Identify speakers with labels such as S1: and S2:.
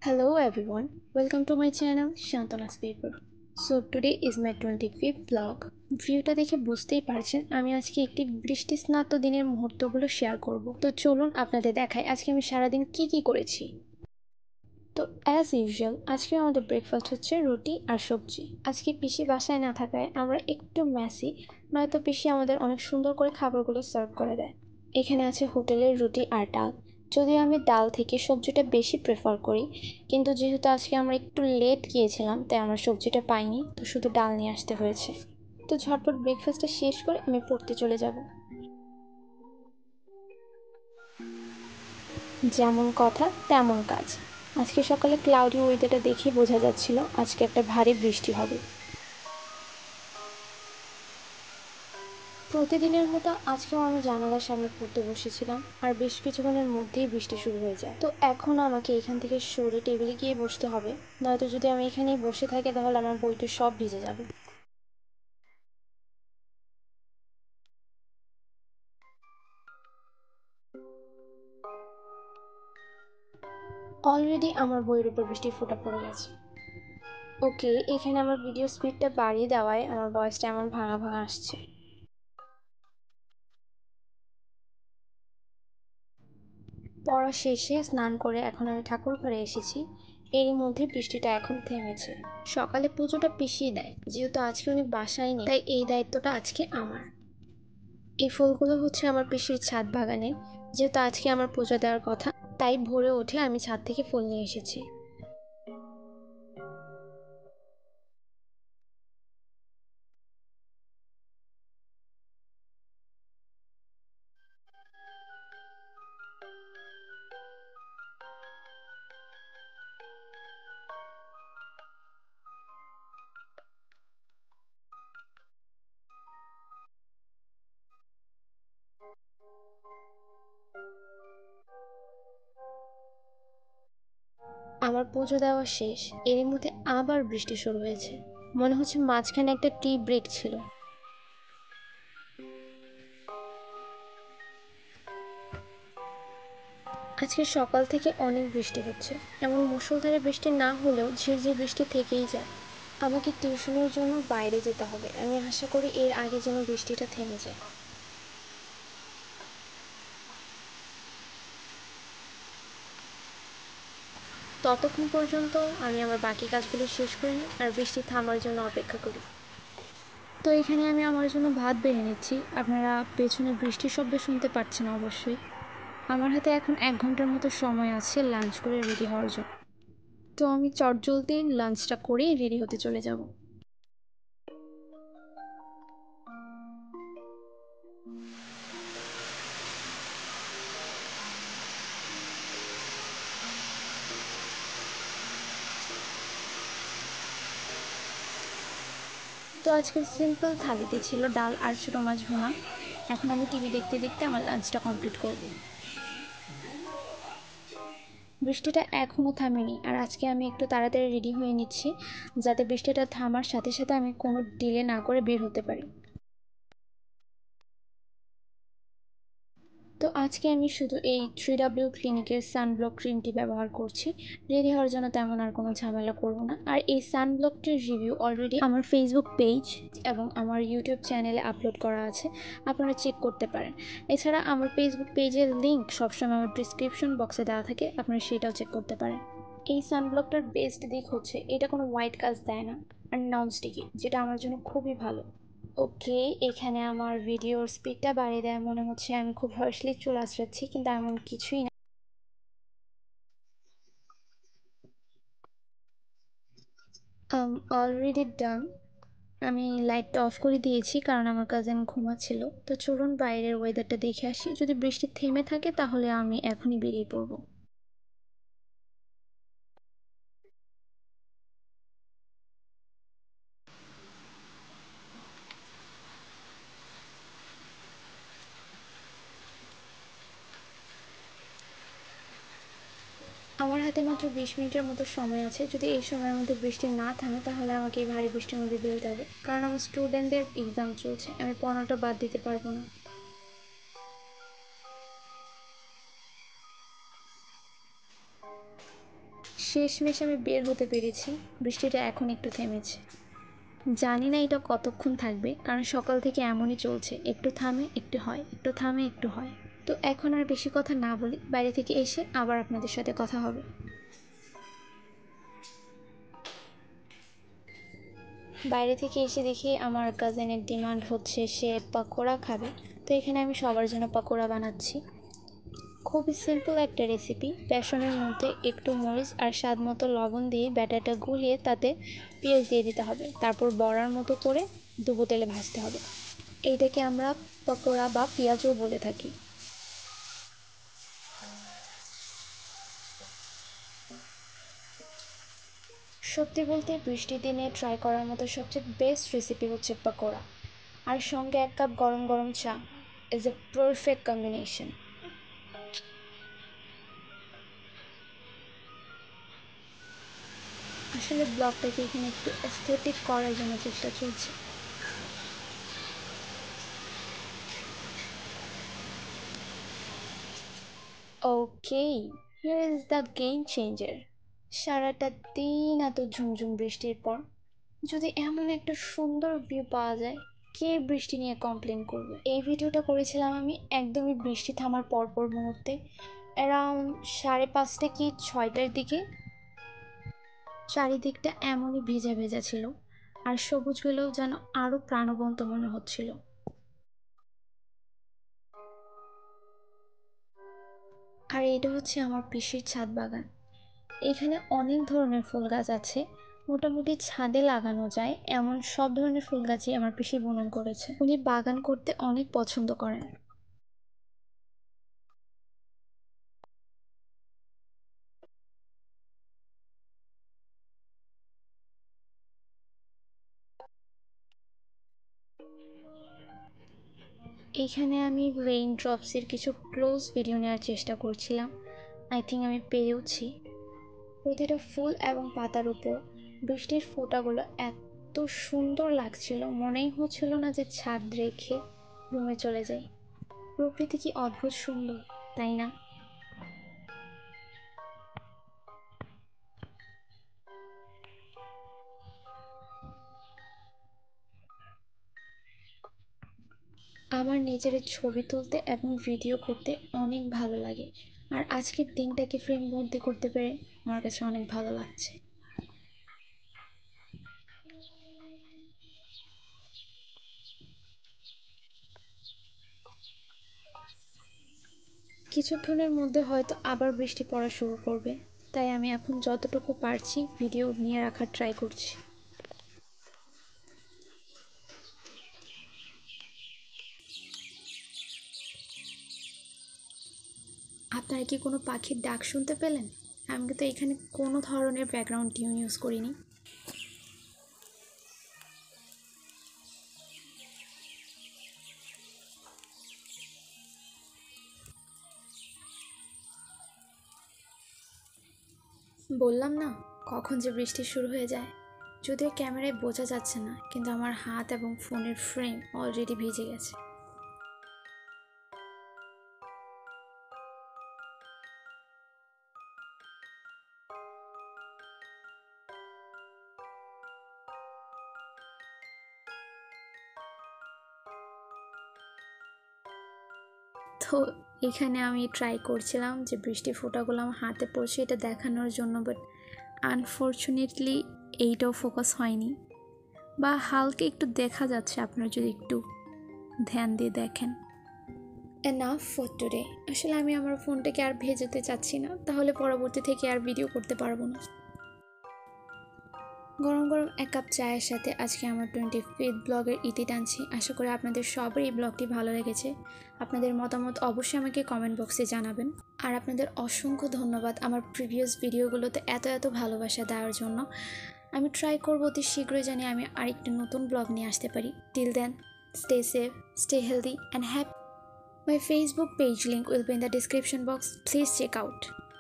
S1: Hello everyone, welcome to my channel Shantana's Paper. So today is my 25th vlog. ভিউটা দেখে বুঝতেই পারছেন আমি আজকে একটি বৃষ্টি স্নাত দিনের মুহূর্তগুলো শেয়ার করব। তো চলুন আপনাদের দেখাই আজকে আমি সারাদিন কি করেছি। তো অ্যাজ ইউজুয়াল আজকে আমাদের ব্রেকফাস্ট হচ্ছে রুটি আর সবজি। আজকে পিসি বাসায় না থাকায় আমরা একটু মেসি, নয়তো পিসি আমাদের অনেক সুন্দর করে খাবারগুলো সার্ভ করে দেয়। এখানে আছে হোটেলের রুটি আর ডাল। যদিও আমি ডাল থেকে সবজিটা বেশি প্রেফার করি, কিন্তু যেহেতু আজকে আমরা একটু লেট গিয়েছিলাম তাই আমরা সবজিটা পাইনি, তো শুধু ডাল নিয়ে আসতে হয়েছে। তো ঝটপট ব্রেকফাস্টটা শেষ করে আমি পড়তে চলে যাব। যেমন কথা তেমন কাজ। আজকে সকালে ক্লাউডি ওয়েদারটা দেখে বোঝা যাচ্ছিল আজকে একটা ভারী বৃষ্টি হবে। প্রতিদিনের মতো আজকেও আমি জানালার সামনে পড়তে বসেছিলাম, আর বেশ কিছুক্ষণের মধ্যেই বৃষ্টি শুরু হয়ে যায়। তো এখন আমাকে এখান থেকে সরে টেবিলে গিয়ে বসতে হবে, নয়তো যদি আমি এখানেই বসে থাকি তাহলে আমার বইটা সব ভিজে যাবে। অলরেডি আমার বইয়ের উপর বৃষ্টির ফোঁটা পড়ে গেছে। ওকে, এখানে আমার ভিডিও স্পিডটা বাড়িয়ে দেওয়ায় আমার ভয়েসটা এমন ভাঙা ভাঙা আসছে। পড়া শেষে স্নান করে এখন আমি ঠাকুর ঘরে এসেছি। এরই মধ্যে বৃষ্টিটা এখন থেমেছে। সকালে পুজোটা পিষিয়ে দেয়, যেহেতু আজকে উনি বাসায় নেই তাই এই দায়িত্বটা আজকে আমার। এই ফুলগুলো হচ্ছে আমার পিসির ছাদ বাগানে। যেহেতু আজকে আমার পুজো দেওয়ার কথা, তাই ভোরে উঠে আমি ছাদ থেকে ফুল নিয়ে এসেছি। আমার পুজো দেওয়া শেষ, এরই মধ্যে আবার বৃষ্টি শুরু হয়েছে। মনে হচ্ছে মাঝখানে একটা টি ব্রেক ছিল। আজকে সকাল থেকে অনেক বৃষ্টি হচ্ছে। এমন মুষলধারে বৃষ্টি না হলেও ঝিরঝির বৃষ্টি থেকেই যায়। আমাকে টিউশনের জন্য বাইরে যেতে হবে, আমি আশা করি এর আগে যেন বৃষ্টিটা থেমে যায়। ততক্ষণ পর্যন্ত আমি আমার বাকি কাজগুলো শেষ করে নিই আর বৃষ্টি থামার জন্য অপেক্ষা করি। তো এখানে আমি আমার জন্য ভাত বেড়ে নিচ্ছি। আপনারা পেছনে বৃষ্টির শব্দ শুনতে পাচ্ছেন অবশ্যই। আমার হাতে এখন 1 ঘন্টার মতো সময় আছে লাঞ্চ করে রেডি হওয়ার জন্য। তো আমি চটজলদি লাঞ্চটা করে রেডি হতে চলে যাব। তো আজকে সিম্পল থালিতে ছিল ডাল আর ছোটো মাছ ভুনা। এখন আমি টিভি দেখতে দেখতে আমার লাঞ্চটা কমপ্লিট করব। বৃষ্টিটা এখনও থামেনি, আর আজকে আমি একটু তাড়াতাড়ি রেডি হয়ে নিচ্ছি, যাতে বৃষ্টিটা থামার সাথে সাথে আমি কোনো ডিলে না করে বের হতে পারি। তো আজকে আমি শুধু এই 3W ক্লিনিকের সানব্লক ক্রিমটি ব্যবহার করছি। রেডি হওয়ার জন্য তেমন আর কোনো ঝামেলা করব না। আর এই সানব্লকটির রিভিউ অলরেডি আমার ফেসবুক পেজ এবং আমার ইউটিউব চ্যানেলে আপলোড করা আছে, আপনারা চেক করতে পারেন। এছাড়া আমার ফেসবুক পেজের লিঙ্ক সবসময় আমার ডিসক্রিপশন বক্সে দেওয়া থাকে, আপনারা সেটাও চেক করতে পারেন। এই সানব্লকটার বেস্ট দিক হচ্ছে এটা কোনো হোয়াইট কাজ দেয় না, আর নন স্টিকি, যেটা আমার জন্য খুবই ভালো। ওকে, এখানে আমার ভিডিওর স্পিডটা বাড়িয়ে দেয় মনে হচ্ছে আমি খুব হার্শলি চুল আঁচড়াচ্ছি, কিন্তু এমন কিছুই না। Already done. আমি লাইটটা অফ করে দিয়েছি কারণ আমার কাজিন ঘুমাচ্ছিল। তো চলুন বাইরের ওয়েদারটা দেখে আসি, যদি বৃষ্টি থেমে থাকে তাহলে আমি এখনই বেরিয়ে পড়বো। আমার হাতে মাত্র 20 মিনিটের মতো সময় আছে। যদি এই সময়ের মধ্যে বৃষ্টি না থামে তাহলে আমাকে এই ভারী বৃষ্টির মধ্যে বেরোতে হবে, কারণ আমার স্টুডেন্টদের এক্সাম চলছে, আমি পড়ানোটা বাদ দিতে পারবো না। শেষমেশ আমি বের হতে পেরেছি। বৃষ্টিটা এখন একটু থেমেছে। জানি না এটা কতক্ষণ থাকবে, কারণ সকাল থেকে এমনই চলছে, একটু থামে একটু হয়, একটু থামে একটু হয়। তো এখন আর বেশি কথা না বলি, বাইরে থেকে এসে আবার আপনাদের সাথে কথা হবে। বাইরে থেকে এসে দেখি আমার কাজিনের ডিমান্ড হচ্ছে সে পকোড়া খাবে। তো এখানে আমি সবার জন্য পকোড়া বানাচ্ছি। খুবই সিম্পল একটা রেসিপি। বেসনের মধ্যে একটু মরিচ আর স্বাদ মতো লবণ দিয়ে ব্যাটারটা গুলিয়ে তাতে পেঁয়াজ দিয়ে দিতে হবে, তারপর বড়ার মতো করে ডুবো তেলে ভাজতে হবে। এইটাকে আমরা পকোড়া বা পেঁয়াজও বলে থাকি। সত্যি বলতে বৃষ্টির দিনে ট্রাই করার মতো সবচেয়ে বেস্ট রেসিপি হচ্ছে পকোড়া, আর সঙ্গে 1 কাপ গরম গরম চা ইজ এ পারফেক্ট কম্বিনেশন। আসলে ব্লগটাকে এখানে একটু এস্থেটিক করার জন্য চেষ্টা চলছে। Okay, here is the game changer. সারাটা দিন এত ঝুমঝুম বৃষ্টির পর যদি এমন একটা সুন্দর ভিউ পাওয়া যায়, কে বৃষ্টি নিয়ে কমপ্লেন করবে? এই ভিডিওটা করেছিলাম আমি একদমই বৃষ্টি থামার পরপর মুহূর্তে, অ্যারাউন্ড 5:30 কি 6টার দিকে। চারিদিকটা এমনই ভেজা ভেজা ছিল, আর সবুজগুলোও যেন আরো প্রাণবন্ত মনে হচ্ছিল। আর এটা হচ্ছে আমার পিসির ছাদ বাগান। এখানে অনেক ধরনের ফুল গাছ আছে, মোটামুটি ছাদে লাগানো যায় এমন সব ধরনের ফুল গাছই আমার পিসি বুনন করেছে। উনি বাগান করতে অনেক পছন্দ করেন। এইখানে আমি রেইন ড্রপসের কিছু ক্লোজ ভিডিও নেওয়ার চেষ্টা করছিলাম। আই থিঙ্ক আমি পেরেওছি। প্রতিটা ফুল এবং পাতার উপর বৃষ্টির ফোঁটাগুলো এত সুন্দর লাগছিল, মনেই হচ্ছিল না যে ছাদ রেখে রুমে চলে যাই। প্রকৃতি কি অদ্ভুত সুন্দর, তাই না? আমার নেচারের ছবি তুলতে এবং ভিডিও করতে অনেক ভালো লাগে, আর আজকের দিনটাকে ফ্রেম বন্দি করতে পেরে আমার কাছে অনেক ভালো লাগছে। কিছুক্ষণের মধ্যে হয়তো আবার বৃষ্টি পড়া শুরু করবে, তাই আমি এখন যতটুকু পারছি ভিডিও নিয়ে রাখার ট্রাই করছি। আপনারা কি কোনো পাখির ডাক শুনতে পেলেন? আমি কিন্তু এখানে কোনো ধরনের ব্যাকগ্রাউন্ড টিউন ইউজ করিনি। বললাম না, কখন যে বৃষ্টি শুরু হয়ে যায়। যদিও ক্যামেরায় বোঝা যাচ্ছে না, কিন্তু আমার হাত এবং ফোনের ফ্রেম অলরেডি ভিজে গেছে। তো এখানে আমি ট্রাই করছিলাম যে বৃষ্টির ফোঁটাগুলো আমার হাতে পড়ছে এটা দেখানোর জন্য, বাট আনফর্চুনেটলি এইটাও ফোকাস হয়নি, বা হালকা একটু দেখা যাচ্ছে আপনারা যদি একটু ধ্যান দিয়ে দেখেন। Enough for today. আসলে আমি আমার ফোনটাকে আর ভেজাতে চাচ্ছি না, তাহলে পরবর্তী থেকে আর ভিডিও করতে পারবো না। গরম গরম 1 কাপ চায়ের সাথে আজকে আমার 25th ব্লগের ইতি টানছি। আশা করি আপনাদের সবার এই ব্লগটি ভালো লেগেছে। আপনাদের মতামত অবশ্যই আমাকে কমেন্ট বক্সে জানাবেন। আর আপনাদের অসংখ্য ধন্যবাদ আমার প্রিভিয়াস ভিডিওগুলোতে এত ভালোবাসা দেওয়ার জন্য। আমি ট্রাই করব অতি শীঘ্রই জানি আমি আরেকটি নতুন ব্লগ নিয়ে আসতে পারি। Till then, stay safe, stay healthy and happy. My Facebook page link will be in the description box. Please check out.